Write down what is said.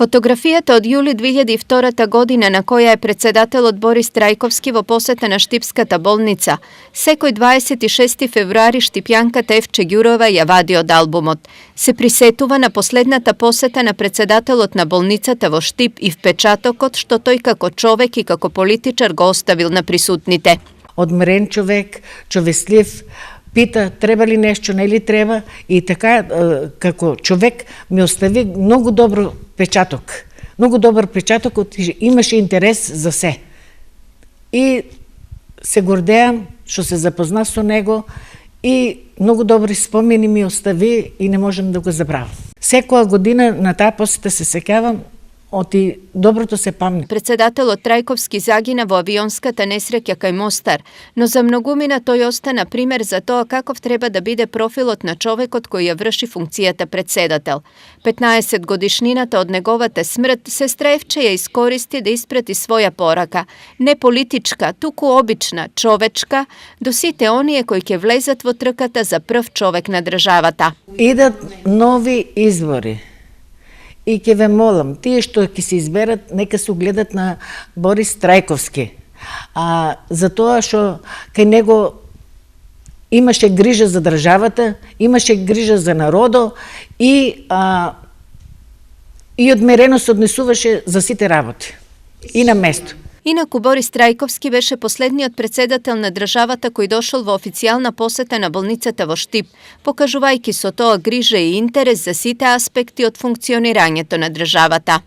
Фотографијата од јули 2002 година на која е председателот Борис Трајковски во посета на Штипската болница, секој 26 февруари Штипјанката Евче Ѓурова ја вади од албумот. Се присетува на последната посета на председателот на болницата во Штип и впечатокот што тој како човек и како политичар го оставил на присутните. Одмерен човек, човеслив, пита треба ли нешто, не ли треба, и така како човек ми остави многу добро печаток. Многу добар печаток, имаше интерес за се. И се гордеам што се запознав со него и многу добри спомени ми остави и не можам да го забравам. Секоја година на таа посета се сеќавам, оти доброто се памни. Председателот Трајковски загина во авионската несреќа кај Мостар, но за многумина тој остана пример за тоа каков треба да биде профилот на човекот кој ја врши функцијата председател. 15 годишнината од неговата смрт, сестра Евче ја искористи да испрати своја порака, не политичка, туку обична, човечка, до сите оние кои ќе влезат во трката за прв човек на државата. Идат нови избори. И ќе ве молам, тие што ќе се изберат, нека се угледат на Борис Трајковски. За тоа што кај него имаше грижа за државата, имаше грижа за народо и одмерено се однесуваше за сите работи. И на место. Инаку Борис Трајковски беше последниот председател на државата кој дошол во официјална посета на болницата во Штип, покажувајќи со тоа грижа и интерес за сите аспекти од функционирањето на државата.